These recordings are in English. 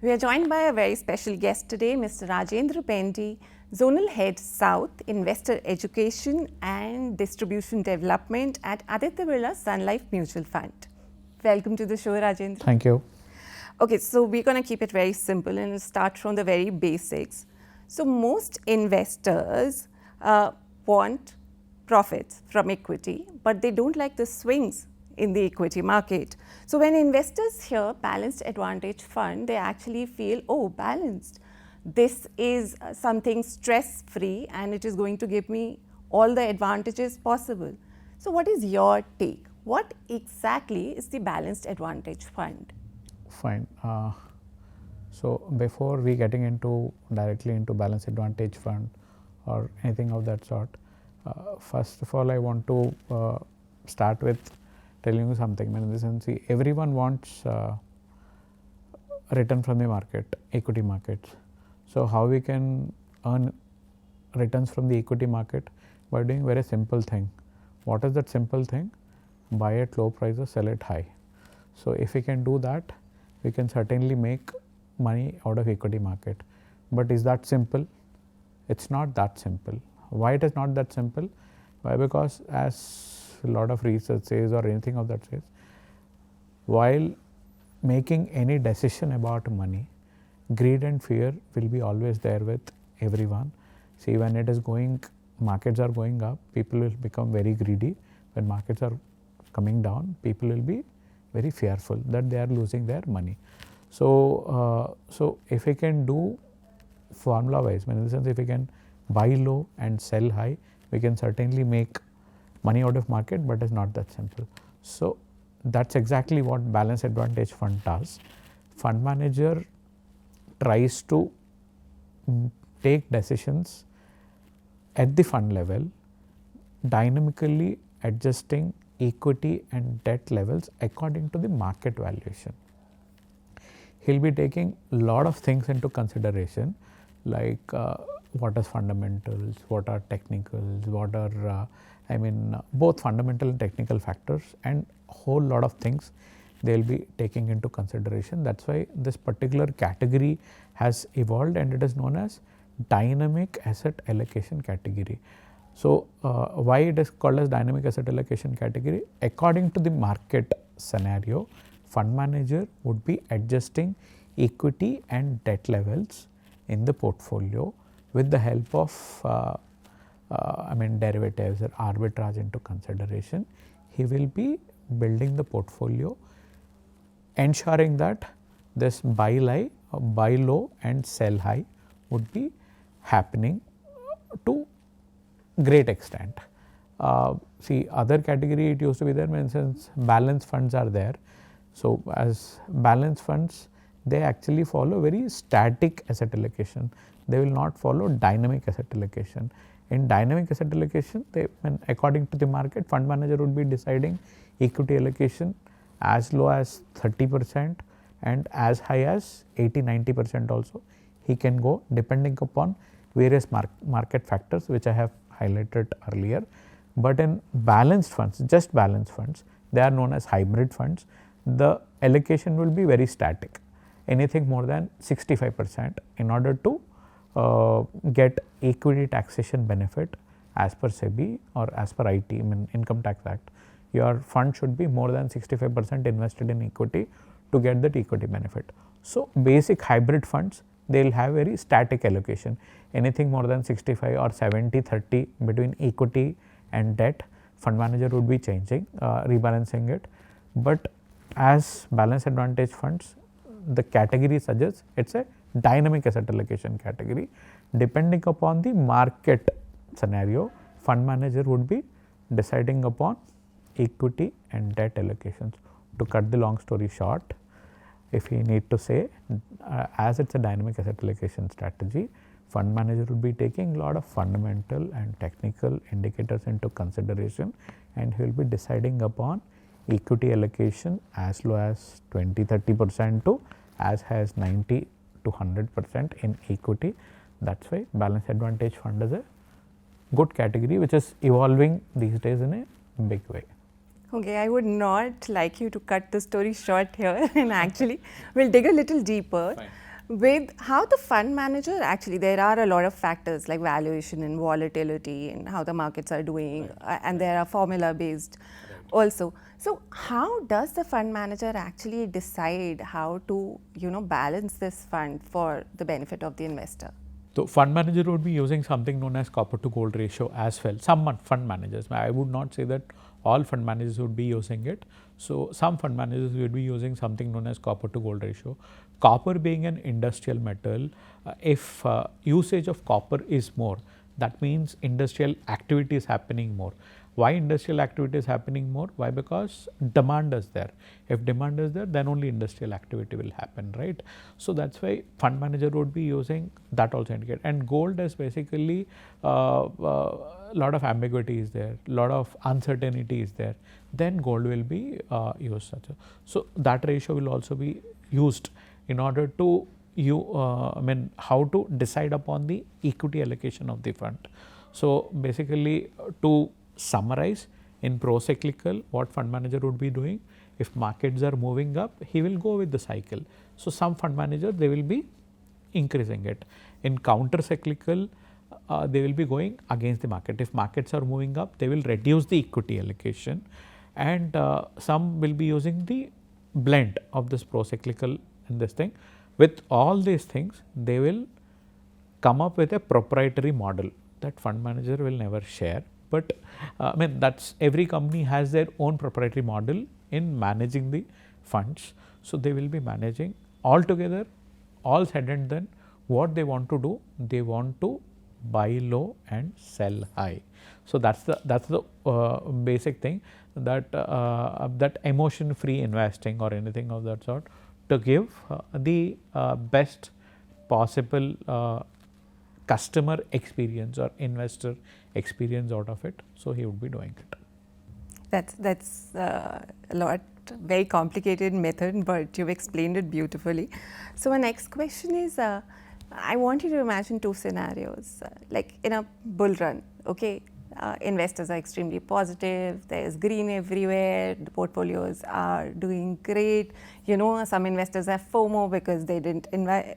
We are joined by a very special guest today, Mr. Rajendra Bendi, Zonal Head South, Investor Education and Distribution Development at Aditya Birla Sun Life Mutual Fund. Welcome to the show, Rajendra. Thank you. Okay, so we're going to keep it very simple and start from the very basics. So most investors want profits from equity, but they don't like the swings in the equity market. So when investors hear balanced advantage fund, they actually feel, oh, balanced. This is something stress-free and it is going to give me all the advantages possible. So what is your take? What exactly is the balanced advantage fund? Fine. So before we getting into directly into balanced advantage fund or anything of that sort, first of all I want to start with telling you something. In the sense, see, everyone wants return from the market, equity markets. So how we can earn returns from the equity market? By doing very simple thing. What is that simple thing? Buy at low prices, sell it high. So if we can do that, we can certainly make money out of equity market. But is that simple? It's not that simple. Why it is not that simple? Why? Because as a lot of research says or anything of that says, while making any decision about money, greed and fear will be always there with everyone. See, when it is going, markets are going up, people will become very greedy. When markets are coming down, people will be very fearful that they are losing their money. So, if we can do formula wise, in the sense if we can buy low and sell high, we can certainly make money out of market, but it's not that simple. So that's exactly what balanced advantage fund does. Fund manager tries to take decisions at the fund level, dynamically adjusting equity and debt levels according to the market valuation. He'll be taking a lot of things into consideration, like what are fundamentals, what are technicals, what are both fundamental and technical factors, and a whole lot of things they'll be taking into consideration. That's why this particular category has evolved and it is known as dynamic asset allocation category. So why it is called as dynamic asset allocation category? According to the market scenario, fund manager would be adjusting equity and debt levels in the portfolio with the help of derivatives or arbitrage into consideration. He will be building the portfolio, ensuring that this buy low and sell high would be happening to great extent. See, other category it used to be there, for instance, balance funds are there. So as balance funds, they actually follow very static asset allocation. They will not follow dynamic asset allocation. In dynamic asset allocation, according to the market, fund manager would be deciding equity allocation as low as 30% and as high as 80-90% also. He can go depending upon various market factors which I have highlighted earlier. But in balanced funds, just balanced funds, they are known as hybrid funds. The allocation will be very static, anything more than 65% in order to get equity taxation benefit as per SEBI or as per IT, Income Tax Act. Your fund should be more than 65% invested in equity to get that equity benefit. So basic hybrid funds, they will have very static allocation, anything more than 65 or 70-30 between equity and debt. Fund manager would be changing, rebalancing it. But as balanced advantage funds, the category suggests it's a dynamic asset allocation category. Depending upon the market scenario, fund manager would be deciding upon equity and debt allocations. To cut the long story short, if we need to say, as it's a dynamic asset allocation strategy, fund manager would be taking a lot of fundamental and technical indicators into consideration, and he will be deciding upon equity allocation as low as 20-30% to as high as 90-100% in equity. That's why balanced advantage fund is a good category which is evolving these days in a big way. Okay, I would not like you to cut the story short here and actually we'll dig a little deeper. Fine. With how the fund manager, actually there are a lot of factors like valuation and volatility and how the markets are doing, and there are formula based also. So how does the fund manager actually decide how to balance this fund for the benefit of the investor? So fund manager would be using something known as copper to gold ratio as well. Some fund managers, I would not say that all fund managers would be using it. So some fund managers would be using something known as copper to gold ratio. Copper being an industrial metal, if usage of copper is more, that means industrial activity is happening more. Why industrial activity is happening more? Why? Because demand is there. If demand is there, then only industrial activity will happen, right? So that's why fund manager would be using that also indicate. And gold is basically lot of ambiguity is there, lot of uncertainty is there. Then gold will be used. So that ratio will also be used in order to how to decide upon the equity allocation of the fund. So basically, to summarize, in pro-cyclical, what fund manager would be doing, if markets are moving up, he will go with the cycle. So some fund manager, they will be increasing it. In counter-cyclical, they will be going against the market. If markets are moving up, they will reduce the equity allocation, and some will be using the blend of this pro-cyclical and this thing. With all these things, they will come up with a proprietary model that fund manager will never share. But that's every company has their own proprietary model in managing the funds. So they will be managing all together, all said and done. What they want to do, they want to buy low and sell high. So that's the basic thing, that that emotion free investing or anything of that sort, to give the best possible customer experience or investor experience out of it. So he would be doing it. That's a lot, very complicated method, but you've explained it beautifully. So my next question is, I want you to imagine two scenarios, like in a bull run, okay? Investors are extremely positive, there's green everywhere, the portfolios are doing great. Some investors have FOMO because they didn't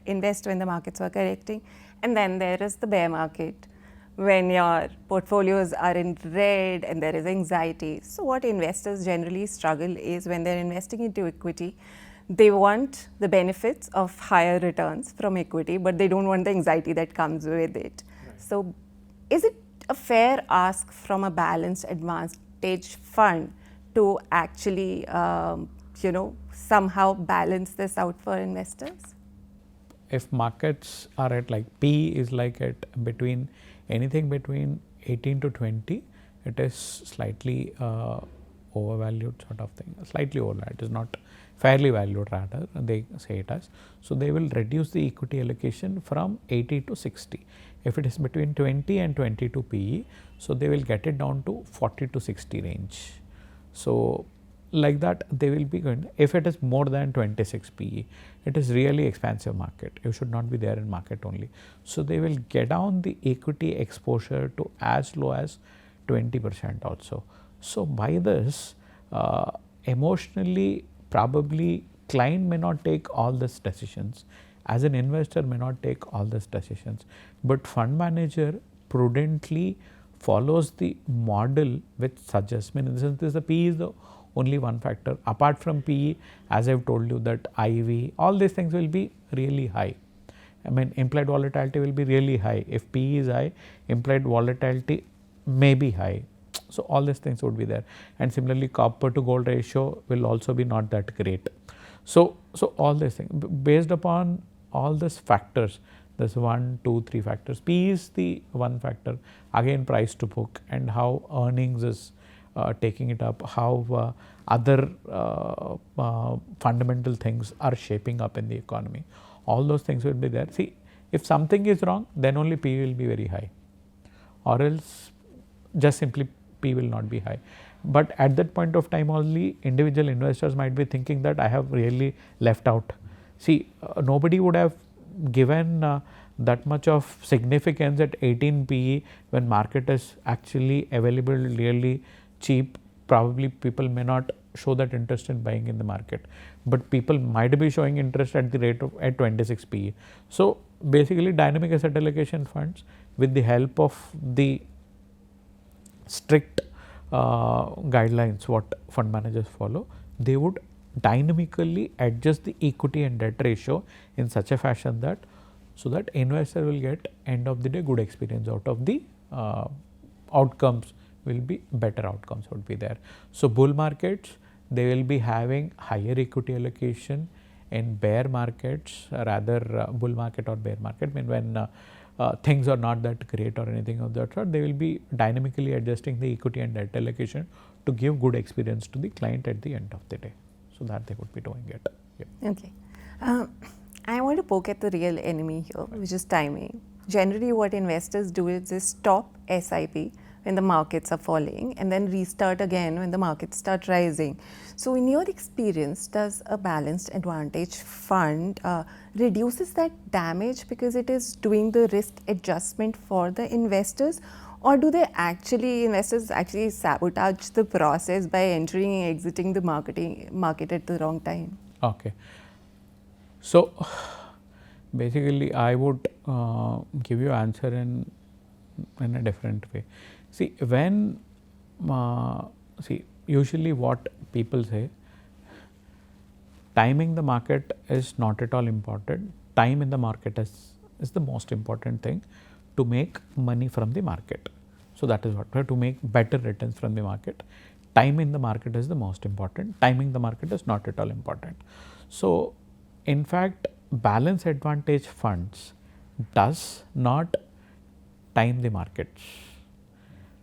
invest when the markets were correcting. And then there is the bear market, when your portfolios are in red and there is anxiety. So what investors generally struggle is, when they're investing into equity, they want the benefits of higher returns from equity, but they don't want the anxiety that comes with it. Right. So is it a fair ask from a balanced advantage fund to actually somehow balance this out for investors? If markets are at, like, P is like at anything between 18 to 20, it is slightly overvalued sort of thing, slightly overvalued. It is not fairly valued, rather they say it as. So they will reduce the equity allocation from 80 to 60. If it is between 20 and 22 PE, so they will get it down to 40 to 60 range. So like that they will be going. If it is more than 26 PE, it is really expansive market. You should not be there in market only. So they will get down the equity exposure to as low as 20% also. So by this, emotionally, probably client may not take all these decisions, as an investor may not take all these decisions, but fund manager prudently follows the model which suggests. In the sense, the PE is the only one factor. Apart from PE, as I have told you, that IV, all these things will be really high. Implied volatility will be really high. If PE is high, implied volatility may be high. So all these things would be there. And similarly, copper to gold ratio will also be not that great. So all these things, based upon all these factors, there's 1, 2, 3 factors. P is the one factor. Again, price to book and how earnings is taking it up, how other fundamental things are shaping up in the economy. All those things will be there. See, if something is wrong, then only P will be very high, or else just simply P will not be high. But at that point of time only, individual investors might be thinking that I have really left out. See, nobody would have given that much of significance at 18 PE when market is actually available really cheap. Probably people may not show that interest in buying in the market, but people might be showing interest at the rate of at 26 PE. So basically dynamic asset allocation funds, with the help of the strict guidelines what fund managers follow, they would dynamically adjust the equity and debt ratio in such a fashion that so that investor will get end of the day good experience out of the outcomes, will be better outcomes would be there. So bull markets, they will be having higher equity allocation. In bear markets, rather bull market or bear market, when things are not that great or anything of that sort, they will be dynamically adjusting the equity and debt allocation to give good experience to the client at the end of the day. So that they would be doing it. Yeah. Okay. I want to poke at the real enemy here, which is timing. Generally, what investors do is they stop SIP when the markets are falling and then restart again when the markets start rising. So in your experience, does a balanced advantage fund reduces that damage because it is doing the risk adjustment for the investors, or do investors actually sabotage the process by entering and exiting the market at the wrong time? Okay. So basically I would give you answer in a different way. See, when usually what people say, timing the market is not at all important. Time in the market is the most important thing to make money from the market. So that is what, to make better returns from the market. Time in the market is the most important. Timing the market is not at all important. So in fact, balance advantage funds does not time the markets.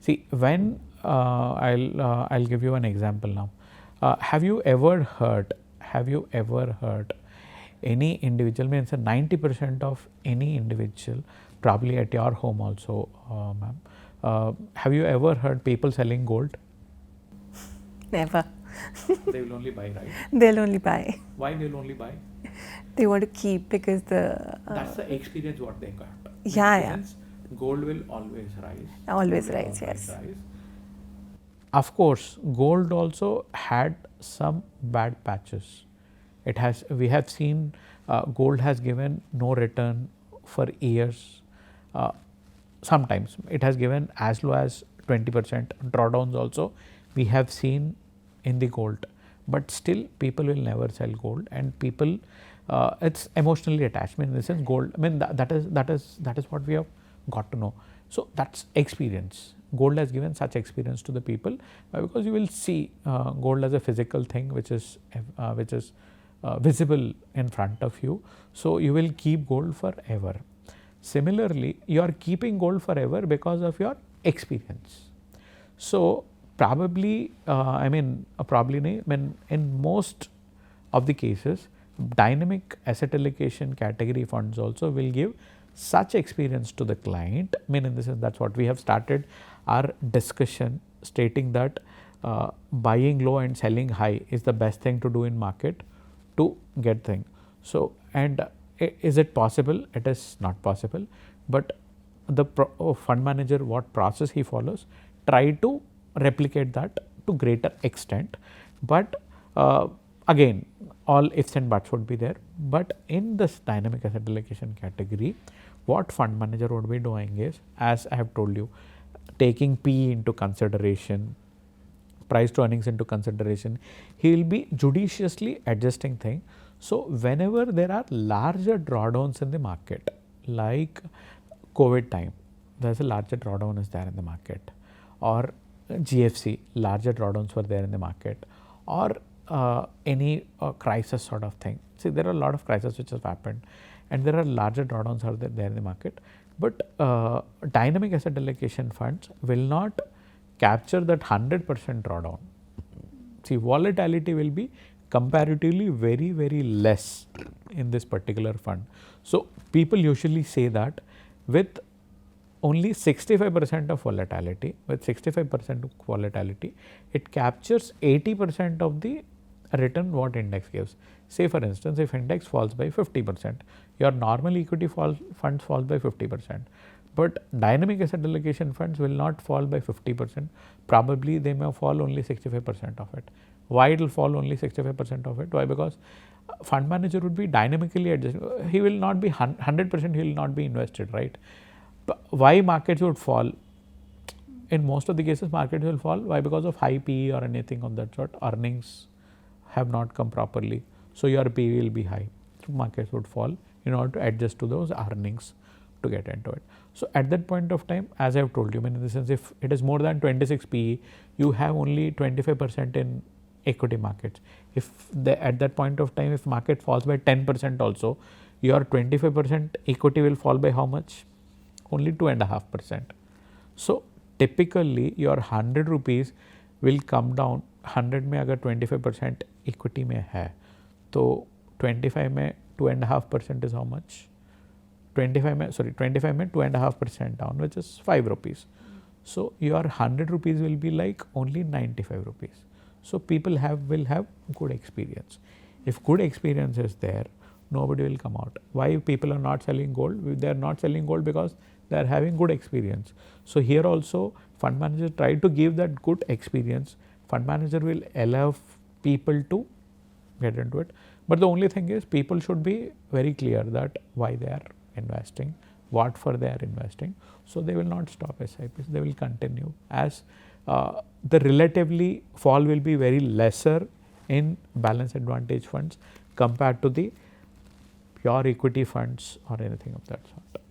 See, when I'll give you an example now. Have you ever heard any individual, means 90% of any individual, probably at your home also, ma'am, have you ever heard people selling gold? Never. They will only buy, right? They'll only buy. Why they'll only buy? They want to keep because that's the experience what they got. Yeah. Gold will always rise. Always rise, yes. Of course, gold also had some bad patches. We have seen gold has given no return for years. Sometimes it has given as low as 20% drawdowns also we have seen in the gold, but still people will never sell gold, and people it's emotionally attached. In the sense, gold, that is what we have got to know. So that's experience. Gold has given such experience to the people because you will see gold as a physical thing which is visible in front of you. So you will keep gold forever. Similarly, you are keeping gold forever because of your experience. So probably, in most of the cases, dynamic asset allocation category funds also will give such experience to the client. In this sense, that's what we have started our discussion, stating that buying low and selling high is the best thing to do in market to get things. So, and is it possible? It is not possible, but the fund manager, what process he follows, try to replicate that to greater extent. But again, all ifs and buts would be there. But in this dynamic asset allocation category, what fund manager would be doing is, as I have told you, taking PE into consideration, price to earnings into consideration, he will be judiciously adjusting things. So whenever there are larger drawdowns in the market, like COVID time, there's a larger drawdown is there in the market, or GFC, larger drawdowns were there in the market, or any crisis sort of thing. See, there are a lot of crises which have happened, and there are larger drawdowns are there in the market. But dynamic asset allocation funds will not capture that 100% drawdown. See, volatility will be comparatively very, very less in this particular fund. So people usually say that with only 65% of volatility, it captures 80% of the return what index gives. Say for instance, if index falls by 50%, your normal equity funds falls by 50%, But dynamic asset allocation funds will not fall by 50%. Probably they may fall only 65% of it. Why it will fall only 65% of it? Why? Because fund manager would be dynamically adjusting. He will not be 100%, he will not be invested, right? But why markets would fall? In most of the cases, markets will fall. Why? Because of high PE or anything of that sort. Earnings have not come properly. So your PE will be high. So markets would fall in order to adjust to those earnings to get into it. So at that point of time, as I have told you, in the sense if it is more than 26 PE, you have only 25% in equity markets. If at that point of time, if market falls by 10% also, your 25% equity will fall by how much? Only 2.5%. So typically your 100 rupees will come down. 100 में अगर 25% equity में है, तो 25 में 2.5% is how much? 25 में 2.5% down, which is 5 rupees. So your 100 rupees will be like only 95 rupees. So people will have good experience. If good experience is there, nobody will come out. Why people are not selling gold? They are not selling gold because they are having good experience. So here also fund manager try to give that good experience. Fund manager will allow people to get into it. But the only thing is people should be very clear that why they are investing, what for they are investing. So they will not stop SIPs, they will continue as the relatively fall will be very lesser in balance advantage funds compared to the pure equity funds or anything of that sort.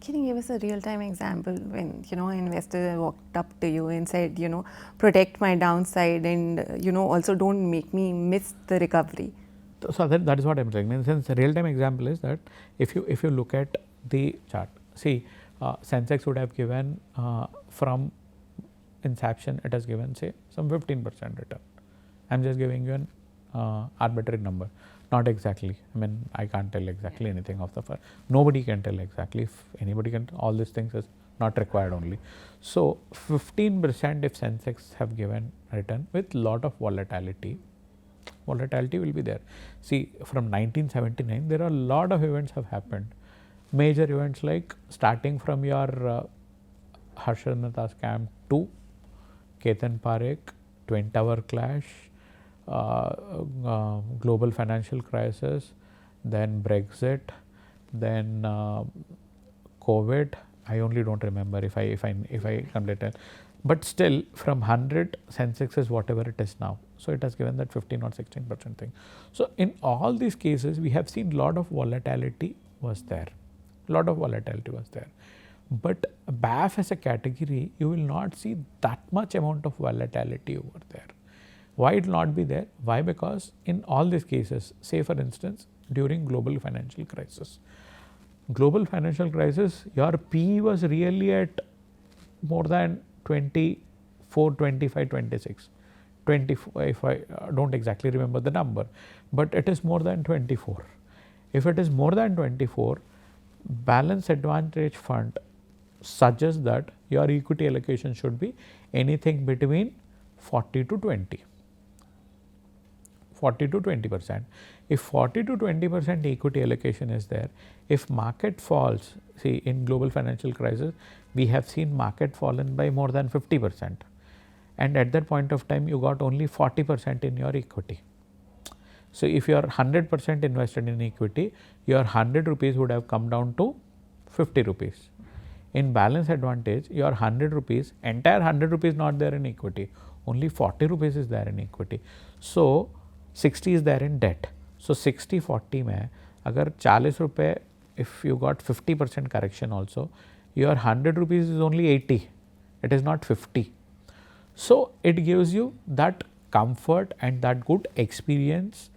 Can you give us a real-time example when an investor walked up to you and said, protect my downside and also don't make me miss the recovery? So that is what I'm saying. In the sense, a real-time example is that if you look at the chart, see, Sensex would have given from inception, it has given say some 15% return. I'm just giving you an arbitrary number, not exactly. I mean, I can't tell exactly anything of the firm. Nobody can tell exactly. If anybody can, all these things is not required only. So 15% if Sensex have given return with lot of volatility will be there. See, from 1979, there are a lot of events have happened. Major events like starting from your Harshad scam to Ketan Parekh, Twin Tower clash, global financial crisis, then Brexit, then COVID. I only don't remember if I complete it. But still, from 100, Sensex is whatever it is now. So it has given that 15 or 16% thing. So in all these cases, we have seen lot of volatility was there. But BAF as a category, you will not see that much amount of volatility over there. Why it will not be there? Why? Because in all these cases, say for instance, during global financial crisis, your PE was really at more than 24, 25, 26. 24, if I don't exactly remember the number, but it is more than 24. If it is more than 24, balance advantage fund suggests that your equity allocation should be anything between 40 to 20. 40 to 20%. If 40 to 20% equity allocation is there, if market falls, see in global financial crisis, we have seen market fallen by more than 50%. And at that point of time, you got only 40% in your equity. So if you are 100% invested in equity, your 100 rupees would have come down to 50 rupees. In balance advantage, your 100 rupees, entire 100 rupees not there in equity, only 40 rupees is there in equity. So 60 is there in debt. So 60-40 में अगर 40 रुपए, if you got 50% correction also, your 100 rupees is only 80. It is not 50. So it gives you that comfort and that good experience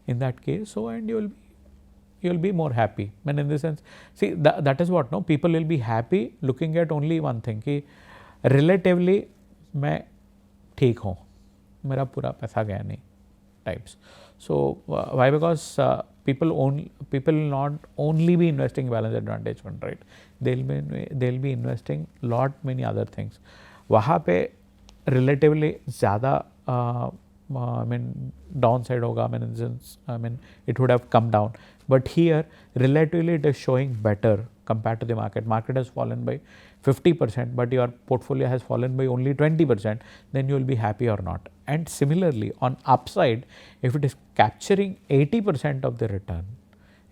in that case. So and you will be more happy. And in the sense, see that is what people will be happy looking at only one thing कि relatively मैं ठीक हूँ, मेरा पूरा पैसा गया नहीं types. So why? Because people not only be investing balance advantage fund, right? They'll be investing lot many other things. वहाँ पे relatively ज़्यादा downside होगा, it would have come down. But here relatively it is showing better compared to the market. Market has fallen by 50%, but your portfolio has fallen by only 20%, then you will be happy or not. And similarly on upside, if it is capturing 80% of the return,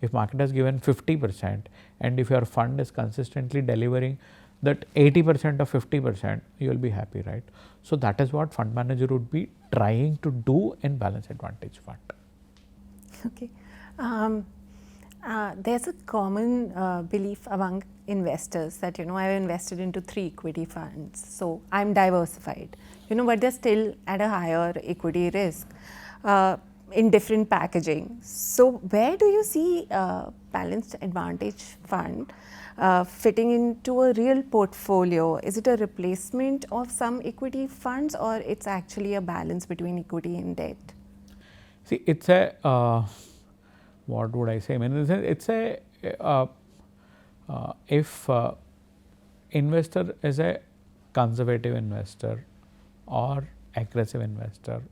if market has given 50% and if your fund is consistently delivering that 80% or 50%, you will be happy, right? So that is what fund manager would be trying to do in balance advantage fund. Okay. There's a common belief among investors that, I've invested into 3 equity funds, so I'm diversified, but they're still at a higher equity risk in different packaging. So where do you see balanced advantage fund fitting into a real portfolio? Is it a replacement of some equity funds, or it's actually a balance between equity and debt? See, it's a what would I say? I mean, it's a if investor is a conservative investor or aggressive investor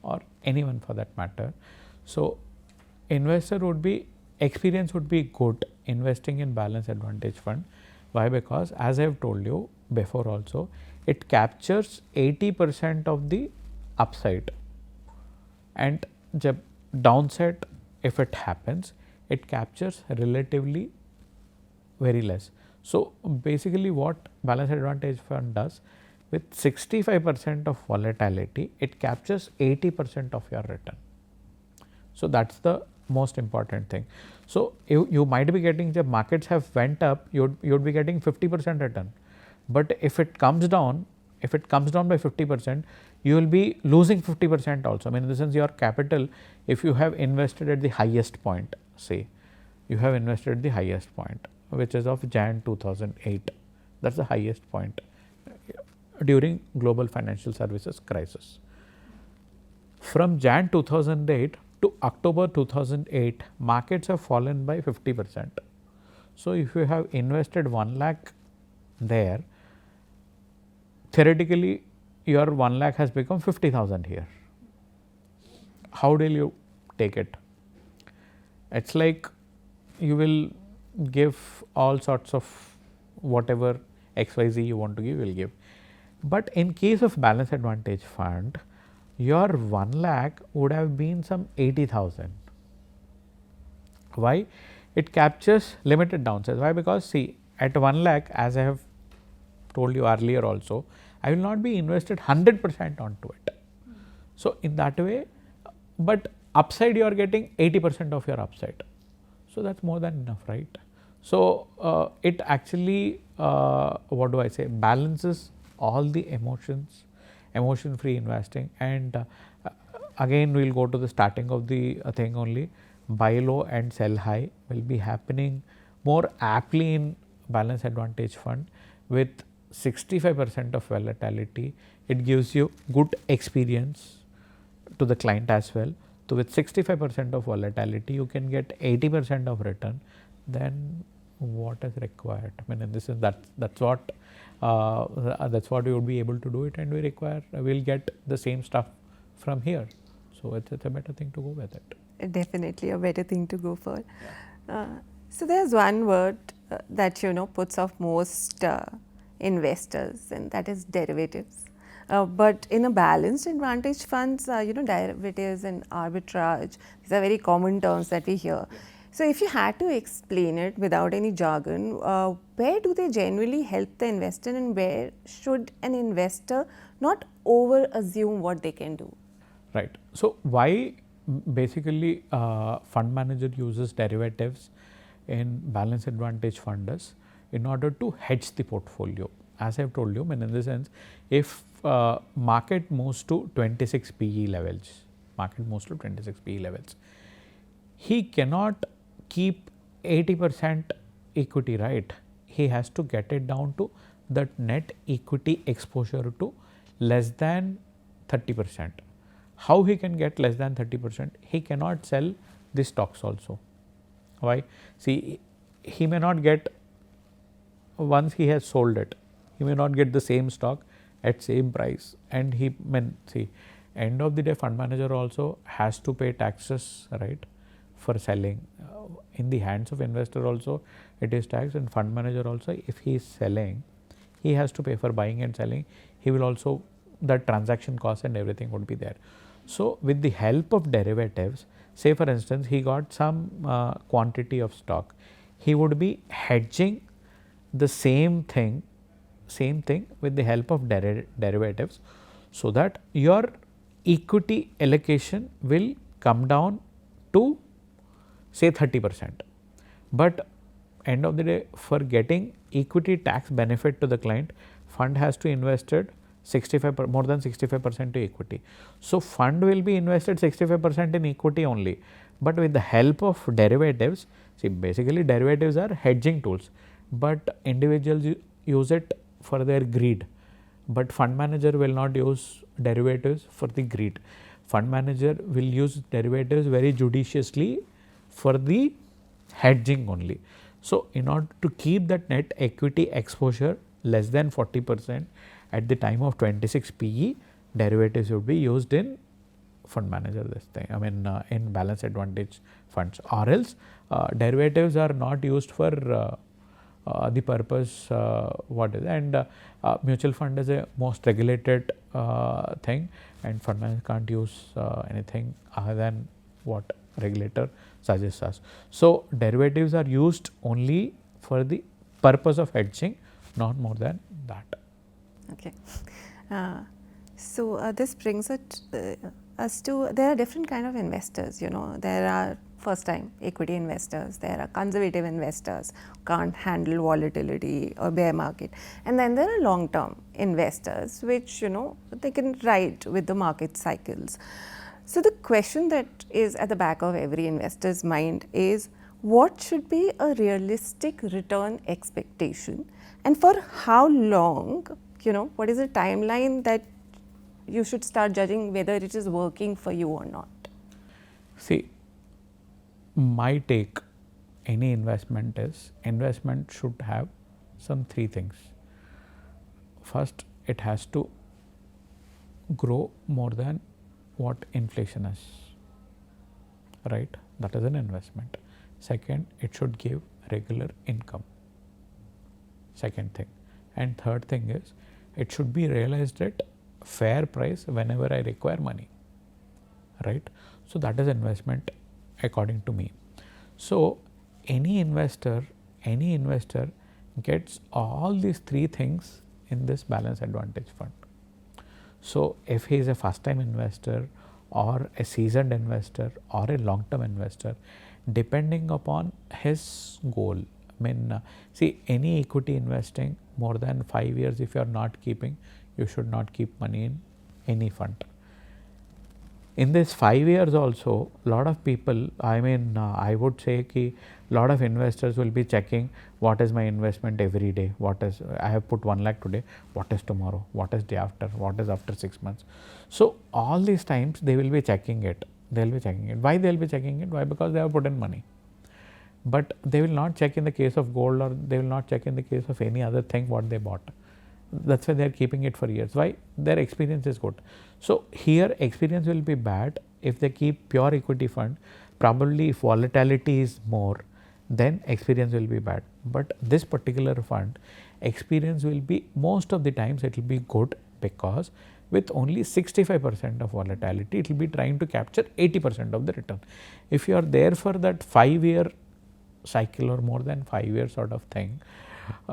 or anyone for that matter, so investor would be experience would be good investing in balance advantage fund. Why? Because as I have told you before also, it captures 80% of the upside, and the downside, if it happens, it captures relatively very less. So basically what balance advantage fund does, with 65% of volatility, it captures 80% of your return. So that's the most important thing. So you might be getting, the markets have went up, you'd be getting 50% return, but if it comes down by 50%, you will be losing 50% also. I mean, in the sense, your capital, if you have invested at the highest point, say you have invested at the highest point, which is of Jan 2008, that's the highest point during global financial services crisis. From Jan 2008 to October 2008, markets have fallen by 50%. So if you have invested 1 lakh there, theoretically your 1 lakh has become 50,000 here. How will you take it? It's like you will give all sorts of whatever XYZ you want to give, you will give. But in case of balance advantage fund, your 1 lakh would have been some 80,000. Why? It captures limited downsides. Why? Because see, at 1 lakh, as I have told you earlier also, I will not be invested 100% onto it. So in that way, but upside you are getting 80% of your upside. So that's more than enough, right? So it actually, what do I say, balances all the emotions, emotion free investing. And again we will go to the starting of the thing only, buy low and sell high will be happening more aptly in balance advantage fund. With 65% of volatility, it gives you good experience to the client as well. So with 65% of volatility, you can get 80% of return. Then what is required? I mean, this is that's what we would be able to do it, and we'll get the same stuff from here. So it's a better thing to go with it. Definitely a better thing to go for. So there's one word that puts off most investors, and that is derivatives. But in a balanced advantage funds, derivatives and arbitrage, these are very common terms that we hear. So if you had to explain it without any jargon, where do they generally help the investor, and where should an investor not over assume what they can do? Right. So why basically fund manager uses derivatives in balance advantage funds in order to hedge the portfolio. As I have told you, I mean, in the sense, if market moves to 26 PE levels, he cannot keep 80% equity, right? He has to get it down to that net equity exposure to less than 30%. How he can get less than 30%? He cannot sell the stocks also. Why? See, he may not get, once he has sold it, he may not get the same stock at same price, and he see, end of the day fund manager also has to pay taxes, right, for selling. in the hands of investor also it is taxed, and fund manager also. If he is selling, he has to pay for buying and selling. He will also, the transaction cost and everything would be there. So with the help of derivatives, say for instance he got some quantity of stock, he would be hedging the same thing with the help of derivatives, so that your equity allocation will come down to say 30%. But end of the day, for getting equity tax benefit to the client, fund has to invested 65 more than 65% to equity. So fund will be invested 65% in equity only, but with the help of derivatives, see basically derivatives are hedging tools, but individuals use it for their greed, but fund manager will not use derivatives for the greed. Fund manager will use derivatives very judiciously for the hedging only. So in order to keep that net equity exposure less than 40% at the time of 26 PE, derivatives would be used in fund manager this thing, I mean in balance advantage funds, or else derivatives are not used for the purpose what is, and mutual fund is a most regulated thing, and fund manager can't use anything other than what regulator suggests us. So derivatives are used only for the purpose of hedging, not more than that. Okay. So this brings us to, there are different kind of investors, there are first time equity investors, there are conservative investors who can't handle volatility or bear market, and then there are long term investors which they can ride with the market cycles. So the question that is at the back of every investor's mind is, what should be a realistic return expectation, and for how long, what is the timeline that you should start judging whether it is working for you or not? See, my take, any investment is, investment should have some three things. First, it has to grow more than what inflation is, right? That is an investment. Second, it should give regular income, second thing. And third thing is, it should be realized at fair price whenever I require money, right? So that is investment according to me. So any investor gets all these three things in this balance advantage fund. So if he is a first time investor or a seasoned investor or a long term investor, depending upon his goal, I mean see, any equity investing more than 5 years, if you are not keeping, you should not keep money in any fund. In this 5 years also, lot of people, I mean I would say ki lot of investors will be checking what is my investment every day, what is, I have put 1 lakh today, what is tomorrow, what is day after, what is after 6 months. So all these times they will be checking it, Why they will be checking it? Why? Because they have put in money. But they will not check in the case of gold, or they will not check in the case of any other thing what they bought. That's why they are keeping it for years. Why? Their experience is good. So here experience will be bad if they keep pure equity fund. Probably if volatility is more, then experience will be bad. But this particular fund, experience will be, most of the times it will be good, because with only 65% of volatility, it will be trying to capture 80% of the return. If you are there for that 5-year cycle or more than 5 years sort of thing,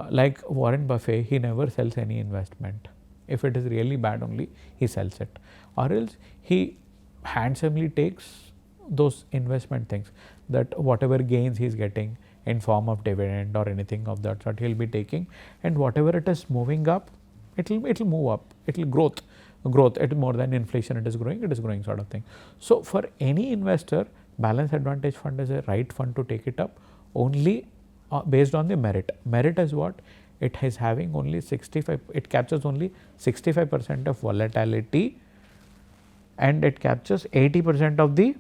like Warren Buffett, he never sells any investment. If it is really bad only, he sells it, or else he handsomely takes those investment things, that whatever gains he is getting in form of dividend or anything of that sort, he will be taking, and whatever it is moving up, it will move up, it will growth, it more than inflation, it is growing sort of thing. So for any investor, balance advantage fund is a right fund to take it up only based on the merit. Merit is what? It is having only 65, it captures only 65% of volatility, and it captures 80% of the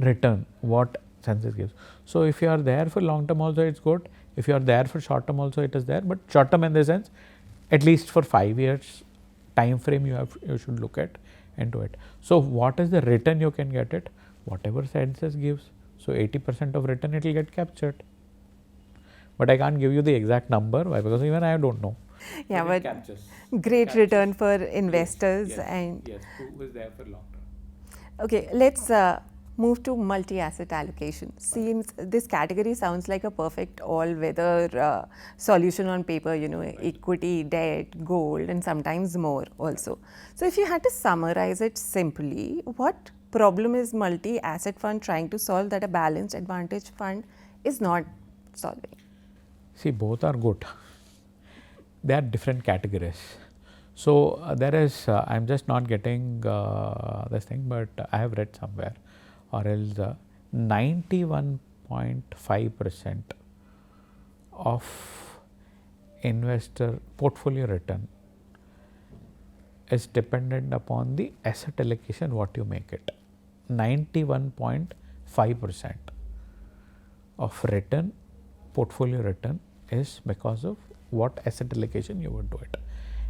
return what census gives. So if you are there for long term also, it's good. If you are there for short term also, it is there, but short term in the sense, at least for 5 years time frame you should look at into it. So what is the return you can get it? Whatever census gives, So 80% of return it will get captured. But I can't give you the exact number. Why? Because even I don't know. Yeah, But it but captures. great Captures. return for investors. Yes, And yes, who is there for long term. okay, let's move to multi-asset allocation. Seems this category sounds like a perfect all-weather solution on paper, you know, equity, debt, gold, and sometimes more also. So if you had to summarize it simply, what problem is multi-asset fund trying to solve that a balanced advantage fund is not solving? See, both are good. They are different categories. So there is, I'm just not getting this thing, but I have read somewhere, or else 91.5% of investor portfolio return is dependent upon the asset allocation what you make it. 91.5% of return, portfolio return, is because of what asset allocation you would do it.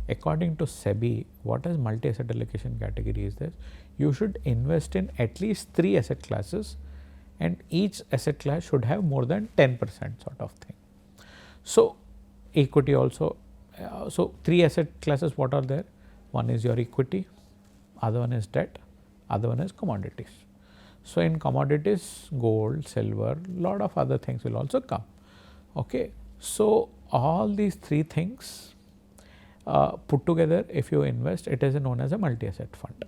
According to SEBI, what is multi-asset allocation category is this: you should invest in at least 3 asset classes, and each asset class should have more than 10% sort of thing. So equity also, so 3 asset classes what are there? One is your equity, other one is debt, other one is commodities. So in commodities, gold, silver, lot of other things will also come. Okay. So all these 3 things put together, if you invest, it is known as a multi-asset fund.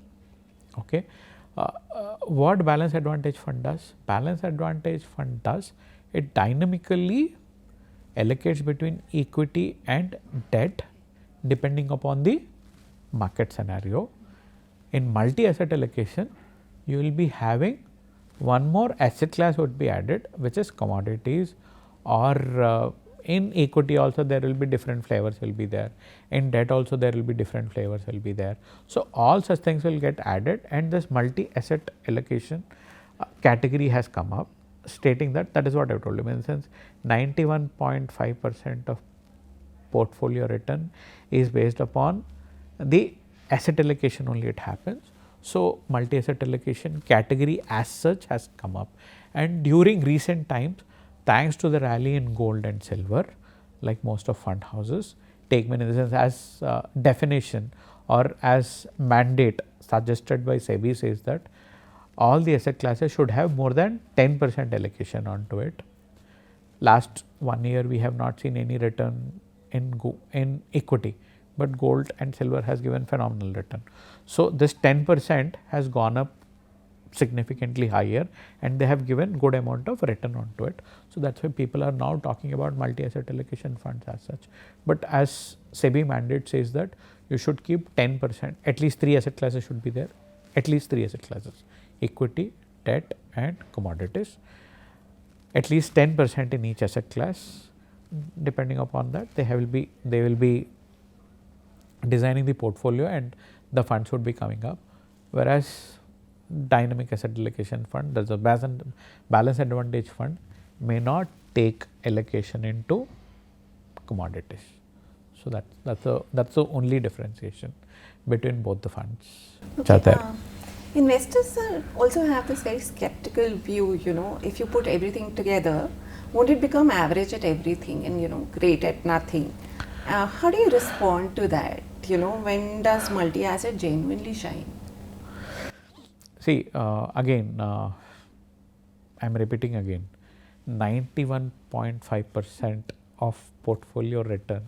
Okay. What balance advantage fund does? Balance advantage fund does, it dynamically allocates between equity and debt depending upon the market scenario. In multi-asset allocation, you will be having one more asset class would be added, which is commodities, or in equity also there will be different flavors will be there. In debt also there will be different flavors will be there. So all such things will get added, and this multi-asset allocation category has come up, stating that, that is what I told you, in the sense 91.5% of portfolio return is based upon the asset allocation only it happens. So multi-asset allocation category as such has come up, and during recent times, thanks to the rally in gold and silver, like most of fund houses, take in the sense as definition or as mandate suggested by SEBI says that all the asset classes should have more than 10% allocation onto it. Last 1 year we have not seen any return in equity, but gold and silver has given phenomenal return. So this 10% has gone up significantly higher, and they have given good amount of return onto it. So that's why people are now talking about multi-asset allocation funds as such. But as SEBI mandate says that you should keep 10%, at least 3 asset classes should be there, at least 3 asset classes: equity, debt and commodities, at least 10% in each asset class. Depending upon that, they will be designing the portfolio, and the funds would be coming up. Whereas dynamic asset allocation fund, that's a balance advantage fund, may not take allocation into commodities. So that's the only differentiation between both the funds. Okay, investors also have this very skeptical view, you know, if you put everything together, won't it become average at everything and, you know, great at nothing? How do you respond to that? You know, when does multi-asset genuinely shine? See, again, I am repeating again, 91.5% of portfolio return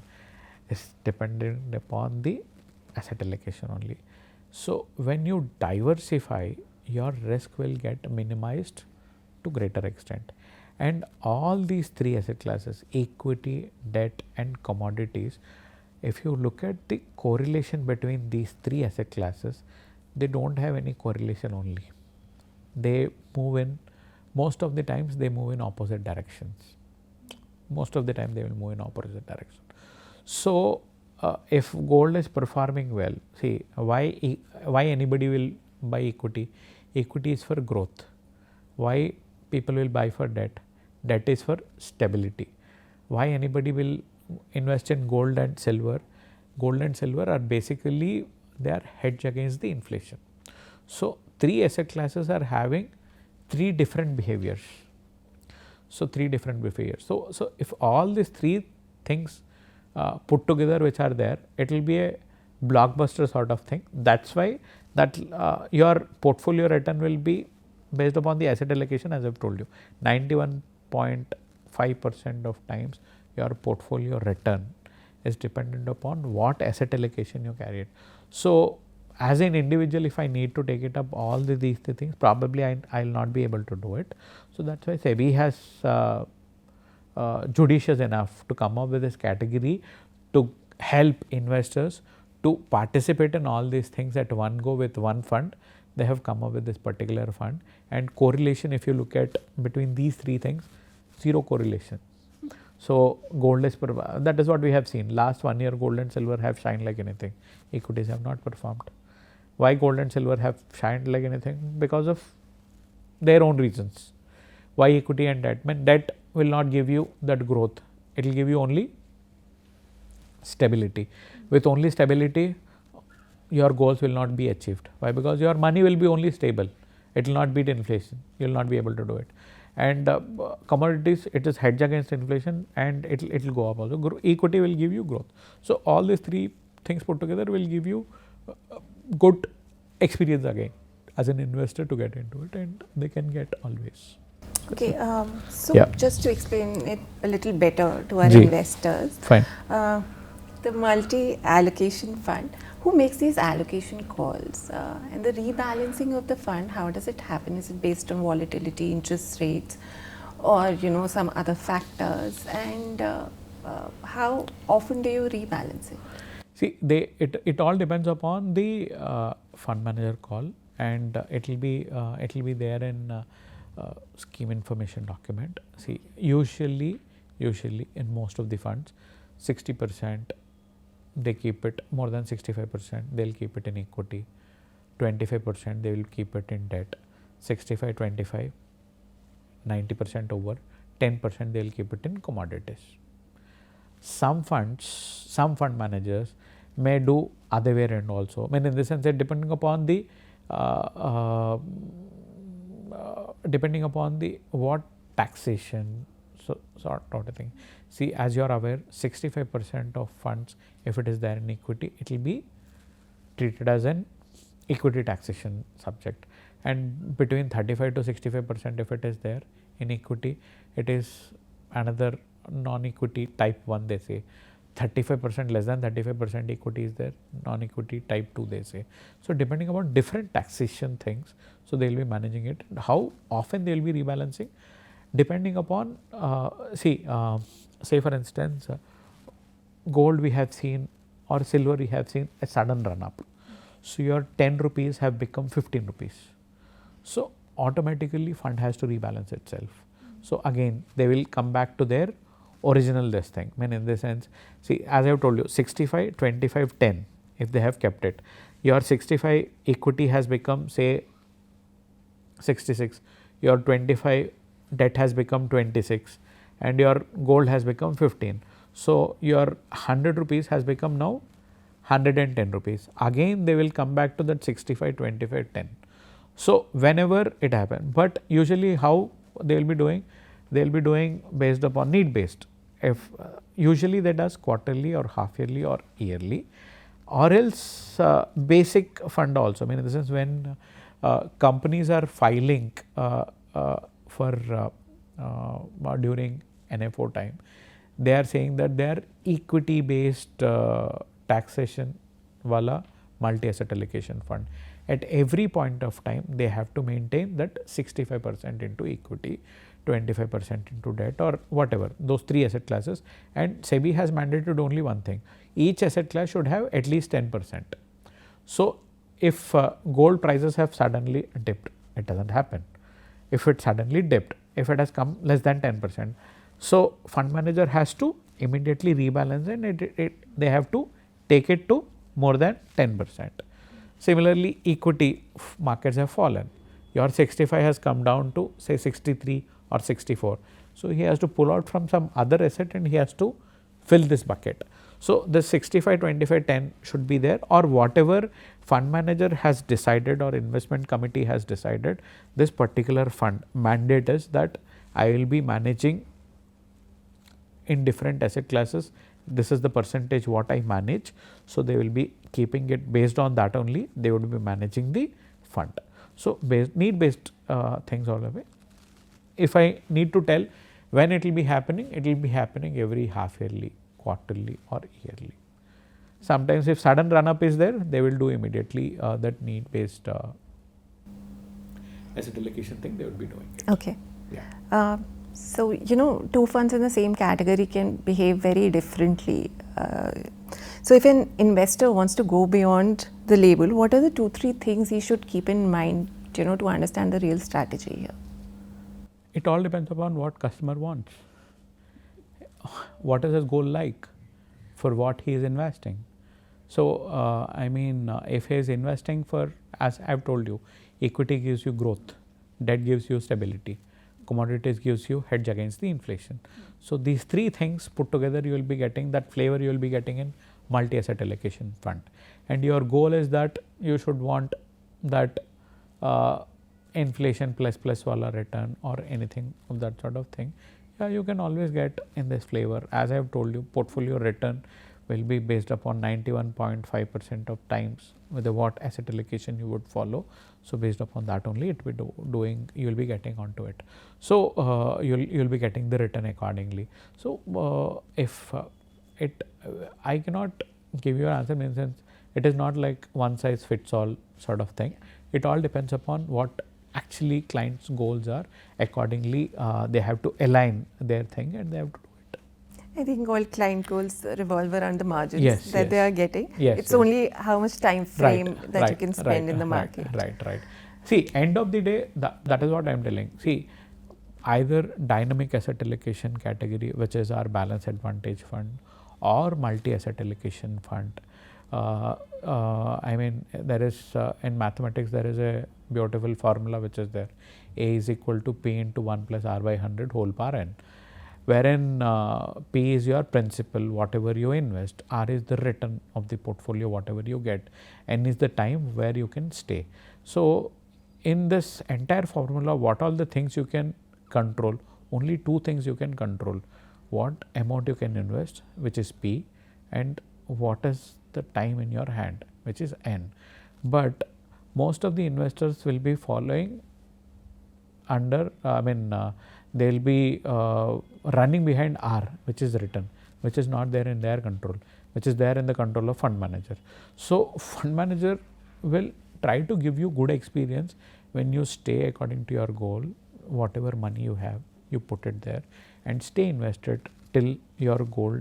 is dependent upon the asset allocation only. So when you diversify, your risk will get minimized to greater extent. And all these 3 asset classes, equity, debt and commodities, if you look at the correlation between these 3 asset classes, they don't have any correlation only. They move in, most of the times they move in opposite directions. Most of the time they will move in opposite direction. So if gold is performing well, see why anybody will buy equity? Equity is for growth. Why people will buy for debt? Debt is for stability. Why anybody will invest in gold and silver? Gold and silver are basically, they are hedged against the inflation. So 3 asset classes are having 3 different behaviors. So 3 different behaviors. So if all these 3 things put together which are there, it will be a blockbuster sort of thing. That's why that your portfolio return will be based upon the asset allocation, as I've told you. 91.5% of times your portfolio return is dependent upon what asset allocation you carried. So as an individual, if I need to take it up all these things, probably I'll not be able to do it. So that's why SEBI has judicious enough to come up with this category to help investors to participate in all these things at one go with one fund. They have come up with this particular fund, and correlation, if you look at between these 3 things, 0 correlation. So gold is, that is what we have seen. Last 1 year, gold and silver have shined like anything. Equities have not performed. Why gold and silver have shined like anything? Because of their own reasons. Why equity and debt? Debt will not give you that growth. It will give you only stability. With only stability, your goals will not be achieved. Why? Because your money will be only stable. It will not beat inflation. You will not be able to do it. And commodities, it is hedge against inflation, and it will go up also. Equity will give you growth. So all these 3 things put together will give you good experience again as an investor to get into it, and they can get always. Okay, so just to explain it a little better to our investors, fine. The multi-allocation fund, who makes these allocation calls, and the rebalancing of the fund, how does it happen? Is it based on volatility, interest rates, or some other factors, and how often do you rebalance it? See, it all depends upon the fund manager call, and it will be there in scheme information document. See, usually in most of the funds, 60% they keep it, more than 65% they'll keep it in equity, 25% they will keep it in debt, 65, 25, 90% over, 10% they'll keep it in commodities. Some fund managers may do other way around also. I mean, in the sense that depending upon the what taxation sort of thing. See, as you are aware, 65% of funds, if it is there in equity, it will be treated as an equity taxation subject, and between 35 to 65% if it is there in equity, it is another non-equity type 1, they say. 35%, less than 35% equity is there, non-equity type 2, they say. So depending upon different taxation things, so they will be managing it. How often they will be rebalancing? Depending upon, say for instance, gold we have seen, or silver we have seen a sudden run up. So your 10 rupees have become 15 rupees. So automatically fund has to rebalance itself. So again, they will come back to their original this thing. I mean, in this sense, see, as I have told you, 65, 25, 10, if they have kept it, your 65 equity has become, say, 66, your 25 debt has become 26, and your gold has become 15. So your 100 rupees has become now 110 rupees. Again, they will come back to that 65, 25, 10. So whenever it happens, but usually how they will be doing? They will be doing based upon need based. If usually they does quarterly or half yearly or yearly, or else basic fund also. I mean, in the sense when companies are filing for during NFO time, they are saying that they are equity based taxation wala multi-asset allocation fund. At every point of time, they have to maintain that 65% into equity, 25% into debt, or whatever, those 3 asset classes. And SEBI has mandated only one thing: each asset class should have at least 10%. So if gold prices have suddenly dipped, it doesn't happen. If it suddenly dipped, if it has come less than 10%, so fund manager has to immediately rebalance, and they have to take it to more than 10%. Similarly, equity markets have fallen. Your 65 has come down to say 63 or 64. So he has to pull out from some other asset and he has to fill this bucket. So the 65, 25, 10 should be there, or whatever fund manager has decided or investment committee has decided, this particular fund mandate is that I will be managing in different asset classes. This is the percentage what I manage. So, they will be keeping it based on that only, they would be managing the fund. So, need based things all the way. If I need to tell when it will be happening, it will be happening every half yearly, quarterly or yearly. Sometimes if sudden run up is there, they will do immediately that need based asset allocation thing, they would be doing it. Okay. Yeah. So, two funds in the same category can behave very differently. So, if an investor wants to go beyond the label, what are the 2-3 things he should keep in mind, to understand the real strategy here? It all depends upon what customer wants. What is his goal like for what he is investing? So, if he is investing for, as I have told you, equity gives you growth, debt gives you stability, commodities gives you hedge against the inflation. So, these 3 things put together, you will be getting that flavor, you will be getting in multi-asset allocation fund. And your goal is that you should want that inflation plus wala return or anything of that sort of thing. Yeah, you can always get in this flavor. As I have told you, portfolio return will be based upon 91.5% of times with what asset allocation you would follow. So, based upon that only it will be doing, you will be getting onto it. So, you will be getting the return accordingly. So, I cannot give you an answer in the sense it is not like one size fits all sort of thing. It all depends upon what actually clients' goals are. Accordingly, they have to align their thing and they have to do it. I think all client goals revolve around the margins that they are getting. Yes, it's only how much time frame that you can spend in the market. Right. See, end of the day, that is what I am telling. See, either dynamic asset allocation category, which is our balance advantage fund, or multi-asset allocation fund. There is in mathematics there is a beautiful formula which is there. A is equal to P into 1 plus R by 100 whole power n, wherein P is your principal, whatever you invest, R is the return of the portfolio, whatever you get, N is the time where you can stay. So, in this entire formula, what all the things you can control, only 2 things you can control. What amount you can invest, which is P, and what is the time in your hand, which is N. But most of the investors will be following under, they will be running behind R, which is return, which is not there in their control, which is there in the control of fund manager. So, fund manager will try to give you good experience when you stay according to your goal, whatever money you have, you put it there and stay invested till your goal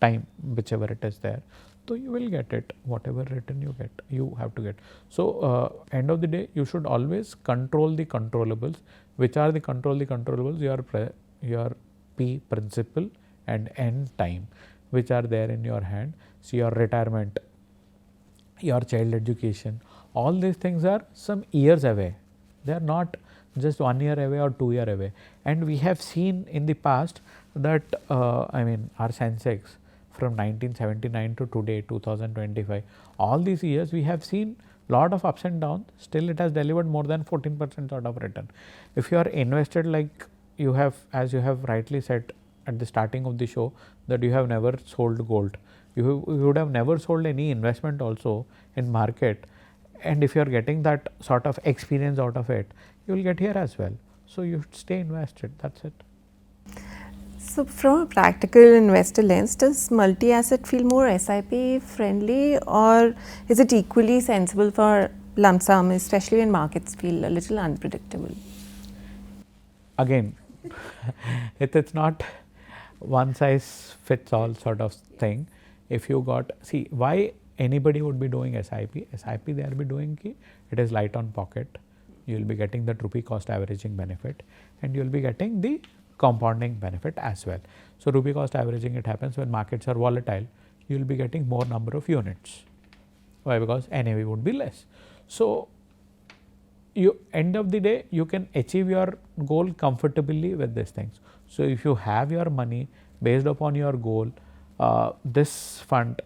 time, whichever it is there. So, you will get it, whatever return you get, you have to get. So, end of the day, you should always control the controllables. Which are the controllables? Your P principal and N time, which are there in your hand. So, your retirement, your child education, all these things are some years away. They are not just 1 year away or 2 year away. And we have seen in the past that our Sensex from 1979 to today 2025, all these years we have seen lot of ups and downs, still it has delivered more than 14% sort of return. If you are invested like you have, as you have rightly said at the starting of the show, that you have never sold gold, you would have never sold any investment also in market, and if you are getting that sort of experience out of it, you will get here as well. So, you should stay invested, that's it. So, from a practical investor lens, does multi-asset feel more SIP friendly, or is it equally sensible for lump sum, especially when markets feel a little unpredictable? Again, it's not one size fits all sort of thing. If you got, see why anybody would be doing SIP they will be doing it is light on pocket, you will be getting the rupee cost averaging benefit and you will be getting the compounding benefit as well. So, rupee cost averaging, it happens when markets are volatile, you will be getting more number of units. Why? Because NAV would be less. So, you end of the day you can achieve your goal comfortably with these things. So, if you have your money based upon your goal, this fund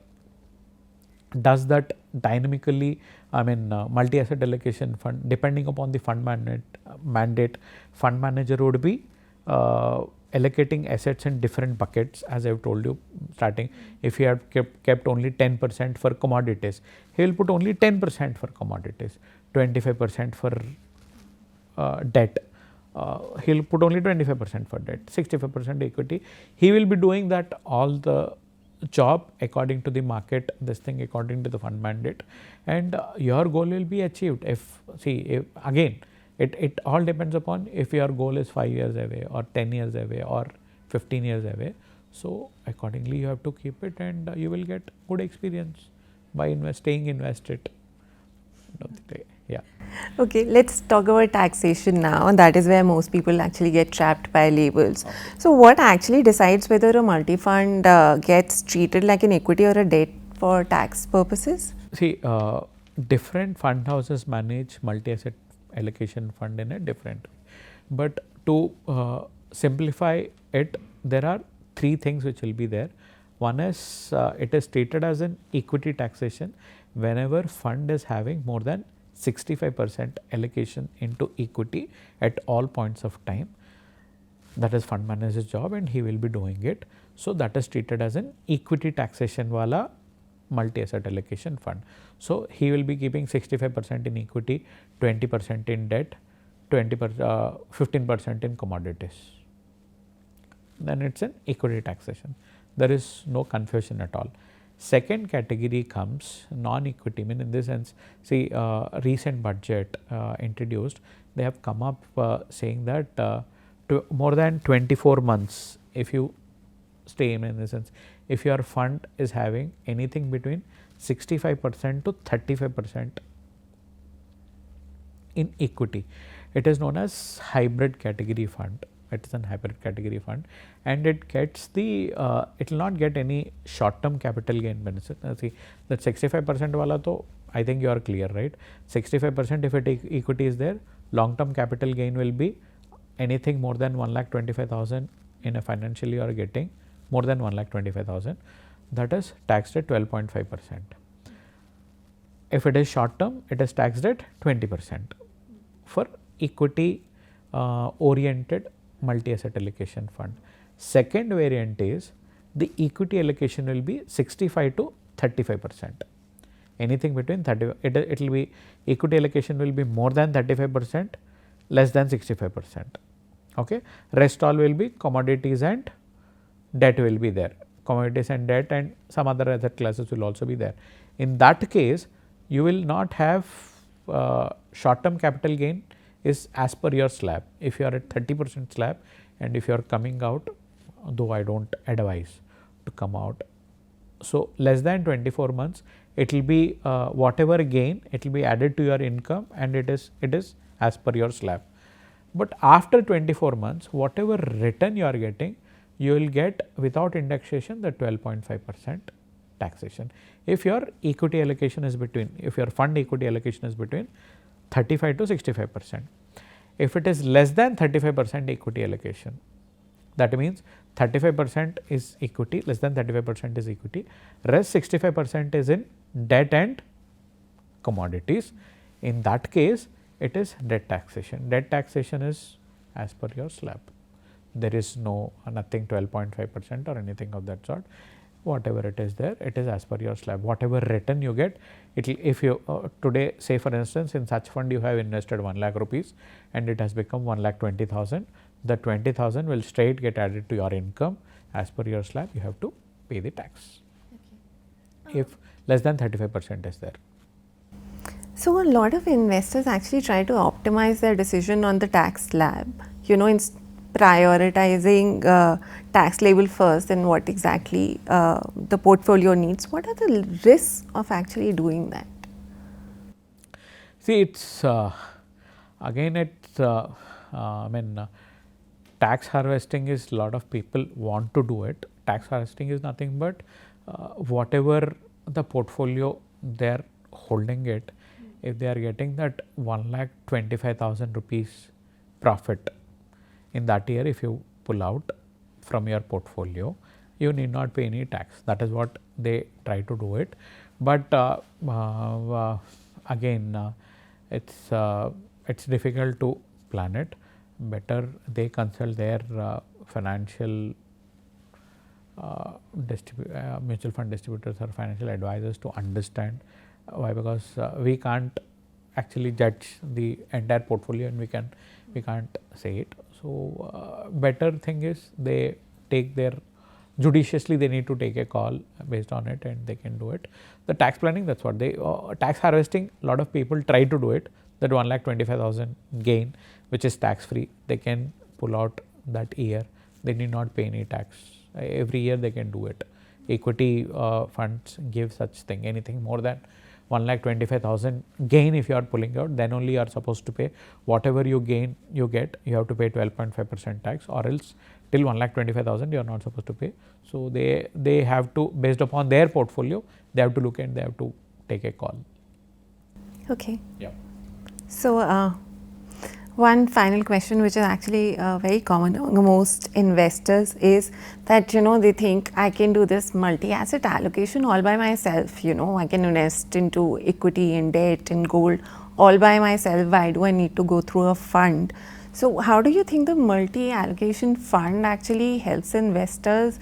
does that dynamically. Multi-asset allocation fund, depending upon the fund mandate, fund manager would be allocating assets in different buckets, as I have told you starting. If he had kept only 10% for commodities, he will put only 10% for commodities, 25% for debt. He will put only 25% for debt, 65% equity. He will be doing that all the job according to the market, this thing according to the fund mandate, and your goal will be achieved. If again, it all depends upon if your goal is 5 years away or 10 years away or 15 years away. So accordingly you have to keep it, and you will get good experience by staying invested. Yeah. Okay, let's talk about taxation now, and that is where most people actually get trapped by labels. Okay. So what actually decides whether a multi-fund gets treated like an equity or a debt for tax purposes? See, different fund houses manage multi-asset allocation fund in a different way. But to simplify it, there are three things which will be there. One is it is treated as an equity taxation whenever fund is having more than 65% allocation into equity at all points of time. That is fund manager's job, and he will be doing it. So that is treated as an equity taxation wala multi-asset allocation fund. So he will be keeping 65% in equity, 20% in debt, 15% in commodities. Then it's an equity taxation. There is no confusion at all. Second category comes non-equity, mean in this sense, see recent budget introduced, they have come up saying that to more than 24 months, if you stay in the sense, if your fund is having anything between 65% to 35% in equity, it is known as hybrid category fund. It is an hybrid category fund, and it gets the it will not get any short term capital gain benefit. See that 65% wala to I think you are clear, right? 65% if equity is there, long term capital gain will be anything more than 1,25,000 in a financial year getting more than 1,25,000, that is taxed at 12.5%. If it is short term, it is taxed at 20% for equity oriented multi-asset allocation fund. Second variant is the equity allocation will be 65 to 35%. Anything between 30, it will be equity allocation will be more than 35%, less than 65%. Okay, rest all will be commodities and debt will be there. Commodities and debt and some other asset classes will also be there. In that case, you will not have short term capital gain is as per your slab. If you are at 30% slab, and if you are coming out, though I do not advise to come out, so less than 24 months, it will be whatever gain, it will be added to your income, and it is as per your slab. But after 24 months, whatever return you are getting, you will get without indexation the 12.5% taxation. If your equity allocation is between, if your fund equity allocation is between 35 to 65%. If it is less than 35% equity allocation, that means 35% is equity, less than 35% is equity, rest 65% is in debt and commodities. In that case, it is debt taxation. Debt taxation is as per your slab. There is nothing 12.5% or anything of that sort. Whatever it is there, it is as per your slab. Whatever return you get, it will, if you today say for instance in such fund you have invested 1 lakh rupees and it has become 1,20,000, the 20,000 will straight get added to your income as per your slab. You have to pay the tax. Okay. If less than 35% is there. So a lot of investors actually try to optimize their decision on the tax slab, in prioritizing tax label first and what exactly the portfolio needs. What are the risks of actually doing that? See, it's again it's tax harvesting is, a lot of people want to do it. Tax harvesting is nothing but whatever the portfolio they are holding it, if they are getting that 1,25,000 rupees profit in that year, if you pull out from your portfolio, you need not pay any tax. That is what they try to do it. But again, it's difficult to plan it. better they consult their financial mutual fund distributors or financial advisors to understand why, because we can't actually judge the entire portfolio and we can't say it. So better thing is they take their judiciously, they need to take a call based on it and they can do it. The tax planning, that's what they tax harvesting, a lot of people try to do it, that 1,25,000 gain which is tax free, they can pull out that year, they need not pay any tax. Every year they can do it. Equity funds give such thing, anything more than 1,25,000 gain if you are pulling out, then only you are supposed to pay whatever you gain you get, you have to pay 12.5% tax, or else till 1,25,000 you are not supposed to pay. So they have to, based upon their portfolio, they have to look and they have to take a call. Okay. Yeah. So one final question, which is actually very common among most investors, is that they think I can do this multi-asset allocation all by myself. I can invest into equity and debt and gold all by myself. Why do I need to go through a fund? So how do you think the multi-allocation fund actually helps investors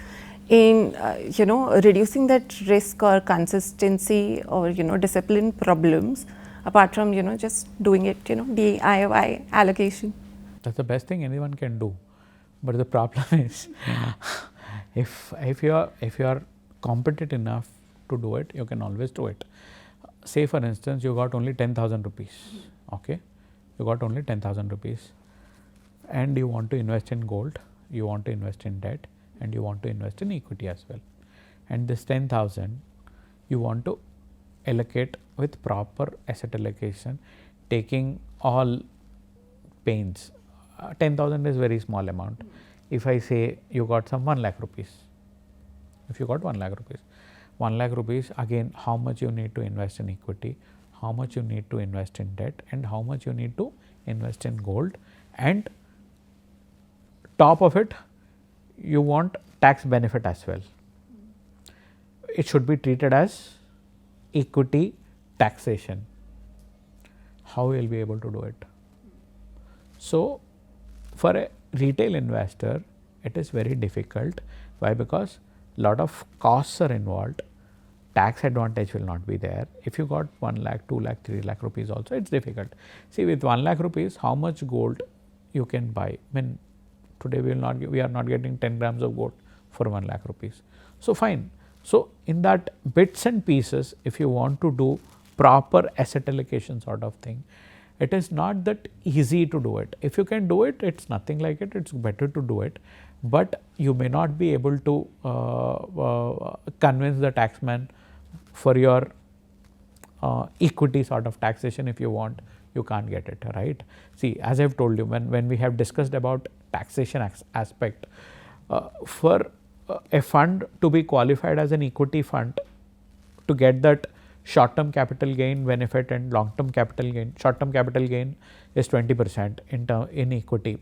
in reducing that risk or consistency or discipline problems, apart from just doing it DIY allocation? That's the best thing anyone can do, but the problem is if you are competent enough to do it, you can always do it. Say for instance you got only 10,000 rupees, okay, you got only 10,000 rupees and you want to invest in gold, you want to invest in debt, and you want to invest in equity as well, and this 10,000 you want to allocate with proper asset allocation, taking all pains. 10,000 is very small amount. If I say you got some 1 lakh rupees, if you got 1 lakh rupees, 1 lakh rupees, again how much you need to invest in equity, how much you need to invest in debt, and how much you need to invest in gold, and top of it you want tax benefit as well. It should be treated as equity taxation. How will be able to do it? So for a retail investor it is very difficult. Why? Because lot of costs are involved, tax advantage will not be there. If you got 1 lakh, 2 lakh, 3 lakh rupees also, it's difficult. See, with 1 lakh rupees how much gold you can buy? I mean, today we are not getting 10 grams of gold for 1 lakh rupees. So fine. So in that bits and pieces, if you want to do proper asset allocation sort of thing, it is not that easy to do it. If you can do it, it's nothing like it, it's better to do it, but you may not be able to convince the taxman for your equity sort of taxation. If you want, you can't get it, right? See, as I have told you, when we have discussed about taxation aspect, for a fund to be qualified as an equity fund, to get that short term capital gain benefit and long term capital gain, short term capital gain is 20% in equity,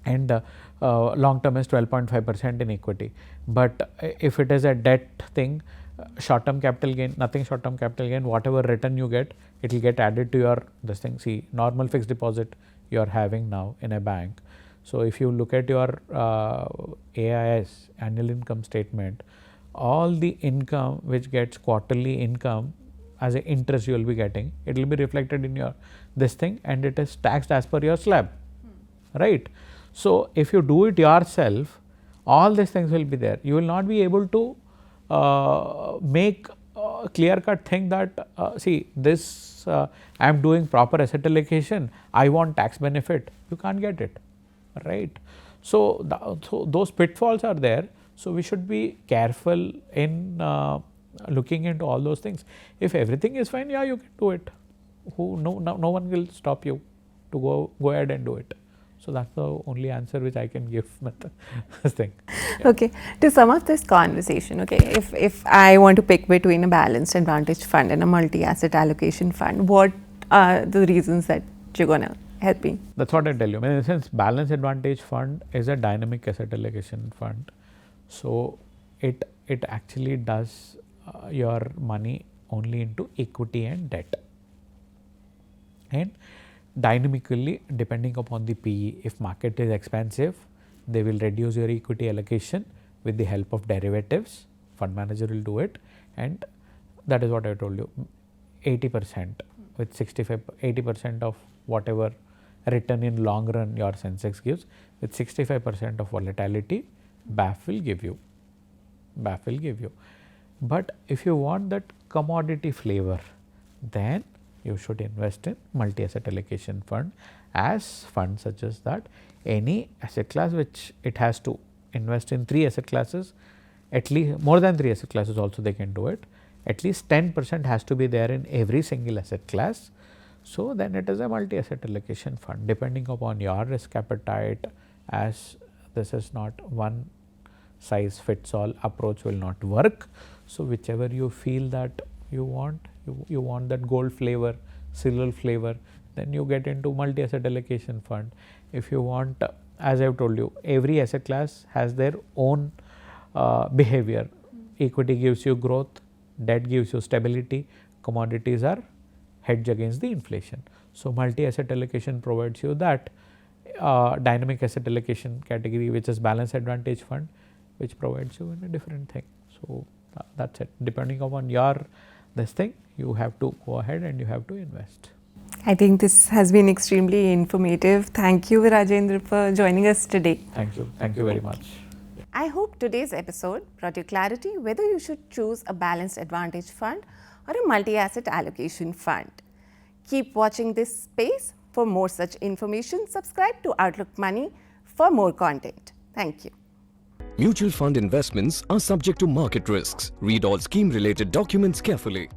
and long term is 12.5% in equity. But if it is a debt thing, short term capital gain, nothing short term capital gain, whatever return you get, it will get added to your this thing. See, normal fixed deposit you are having now in a bank. So if you look at your AIS, annual income statement, all the income which gets quarterly income as an interest you will be getting, it will be reflected in your this thing, and it is taxed as per your slab, right? So if you do it yourself, all these things will be there. You will not be able to make a clear cut thing that see this I am doing proper asset allocation, I want tax benefit. You can't get it, right? So those pitfalls are there. So we should be careful in looking into all those things. If everything is fine, yeah, you can do it. No one will stop you to go ahead and do it. So that's the only answer which I can give this thing. Yeah. Okay, to sum up this conversation, okay, if I want to pick between a balanced advantage fund and a multi-asset allocation fund, what are the reasons that you're gonna help me? That's what I tell you. In a sense, balanced advantage fund is a dynamic asset allocation fund. So it actually does your money only into equity and debt. And dynamically depending upon the PE. If market is expensive, they will reduce your equity allocation with the help of derivatives. Fund manager will do it, and that is what I told you, 80% with 80% of whatever return in long run your Sensex gives, with 65% of volatility BAF will give you. But if you want that commodity flavor, then you should invest in multi-asset allocation fund, as fund suggests that any asset class which it has to invest in 3 asset classes, at least more than 3 asset classes also they can do it, at least 10% has to be there in every single asset class. So then it is a multi-asset allocation fund depending upon your risk appetite, as this is not one size fits all approach, will not work. So whichever you feel that you want, you want that gold flavor, silver flavor, then you get into multi-asset allocation fund. If you want, as I have told you, every asset class has their own behavior. Equity gives you growth, debt gives you stability, commodities are hedge against the inflation. So multi-asset allocation provides you that dynamic asset allocation category, which is balance advantage fund, which provides you in a different thing. So that's it. Depending upon your this thing, you have to go ahead and you have to invest. I think this has been extremely informative. Thank you, Rajendra, for joining us today. Thank you. Thank you very much. I hope today's episode brought you clarity whether you should choose a balanced advantage fund or a multi-asset allocation fund. Keep watching this space for more such information. Subscribe to Outlook Money for more content. Thank you. Mutual fund investments are subject to market risks. Read all scheme-related documents carefully.